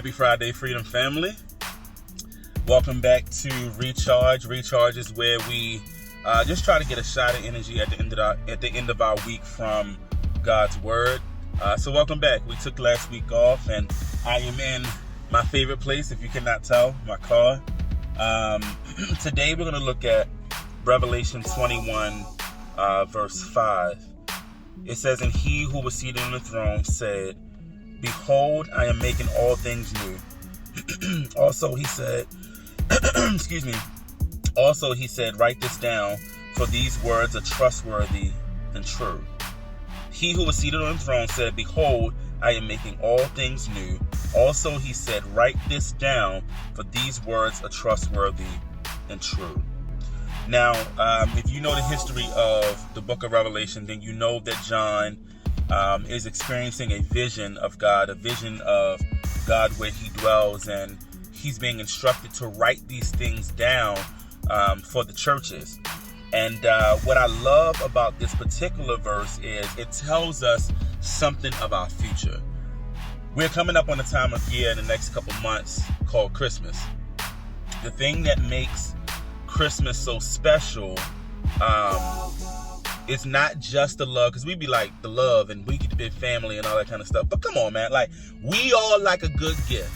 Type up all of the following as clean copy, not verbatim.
Happy Friday, Freedom Family. Welcome back to Recharge. Recharge is where we just try to get a shot of energy at the end of our week from God's Word. So welcome back. We took last week off, and I am in my favorite place, if you cannot tell, my car. Today we're going to look at Revelation 21, verse 5. It says, "And he who was seated on the throne said, Behold, I am making all things new." Also, he said, Also, he said, "Write this down, for these words are trustworthy and true." He who was seated on the throne said, "Behold, I am making all things new." Also, he said, "Write this down, for these words are trustworthy and true." Now, if you know the history of the book of Revelation, then you know that John is experiencing a vision of God where he dwells, and he's being instructed to write these things down for the churches. And what I love about this particular verse is it tells us something of our future. We're coming up on a time of year in the next couple months called Christmas. The thing that makes Christmas so special it's not just the love, because we be like the love and we get to be family and all that kind of stuff. But come on, man, like we all like a good gift.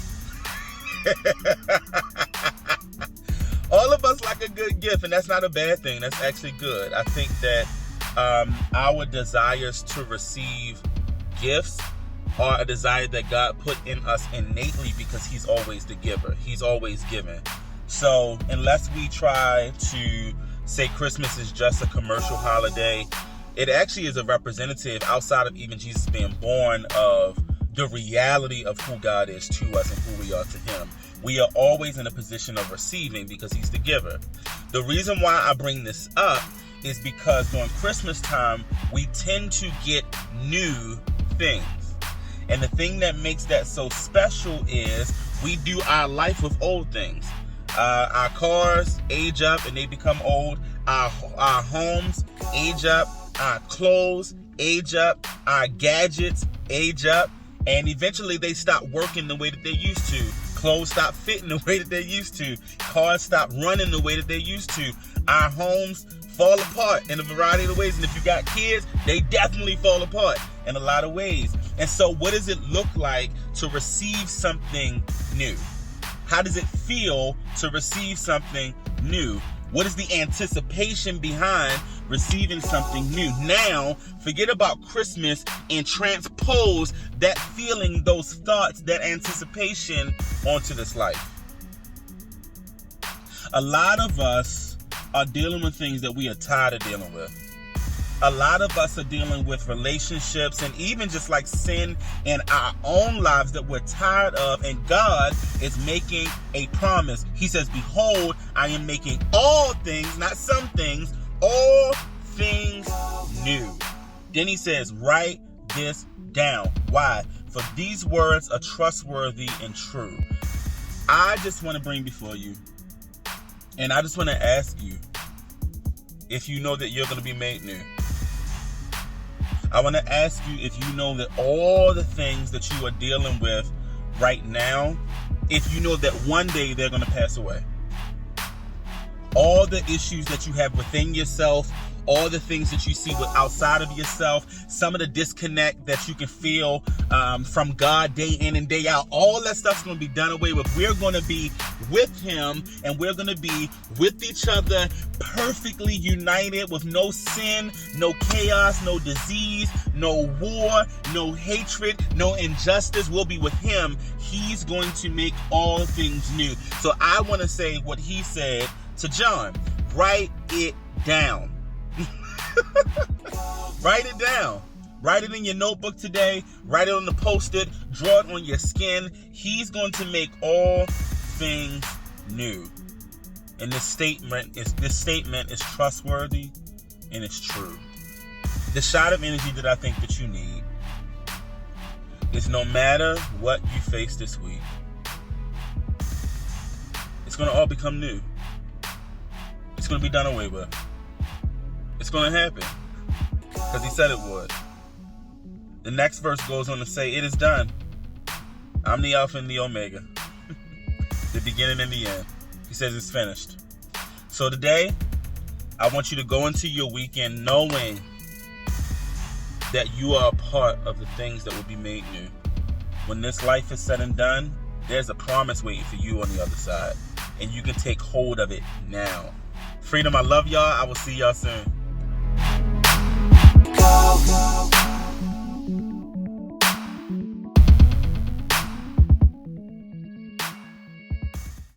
All of us like a good gift, and that's not a bad thing. That's actually good. I think that our desires to receive gifts are a desire that God put in us innately, because he's always the giver. He's always giving. So unless we try to say Christmas is just a commercial holiday, it actually is a representative, outside of even Jesus being born, of the reality of who God is to us and who we are to him. We are always in a position of receiving because he's the giver. The reason why I bring this up is because during Christmas time, we tend to get new things. And the thing that makes that so special is we do our life with old things. Our cars age up and they become old. Our homes age up. Our clothes age up. Our gadgets age up. And eventually they stop working the way that they used to. Clothes stop fitting the way that they used to. Cars stop running the way that they used to. Our homes fall apart in a variety of ways. And if you got kids, they definitely fall apart in a lot of ways. And so what does it look like to receive something new? How does it feel to receive something new? What is the anticipation behind receiving something new? Now, forget about Christmas and transpose that feeling, those thoughts, that anticipation onto this life. A lot of us are dealing with things that we are tired of dealing with. A lot of us are dealing with relationships and even just like sin in our own lives that we're tired of. And God is making a promise. He says, "Behold, I am making all things," not some things, "all things new." Then he says, "Write this down." Why? "For these words are trustworthy and true." I just want to bring before you, and I just want to ask you if you know that you're going to be made new. I want to ask you if you know that all the things that you are dealing with right now, if you know that one day they're going to pass away. All the issues that you have within yourself, all the things that you see outside of yourself, some of the disconnect that you can feel from God day in and day out, all that stuff's going to be done away with. We're going to be with him, and we're going to be with each other, perfectly united, with no sin, no chaos, no disease, no war, no hatred, no injustice. We'll be with him. He's going to make all things new. So I want to say what he said to John: write it down. Write it down. Write it in your notebook today. Write it on the post-it. Draw it on your skin. He's going to make all things new. And this statement is trustworthy and it's true. The shot of energy that I think that you need is, no matter what you face this week, it's going to all become new. It's going to be done away with. It's going to happen because he said it would. The next verse goes on to say, "It is done." I'm the Alpha and the Omega, the beginning and the end. He says it's finished. So today, I want you to go into your weekend knowing that you are a part of the things that will be made new. When this life is said and done, there's a promise waiting for you on the other side. And you can take hold of it now. Freedom, I love y'all. I will see y'all soon. Go, go, go.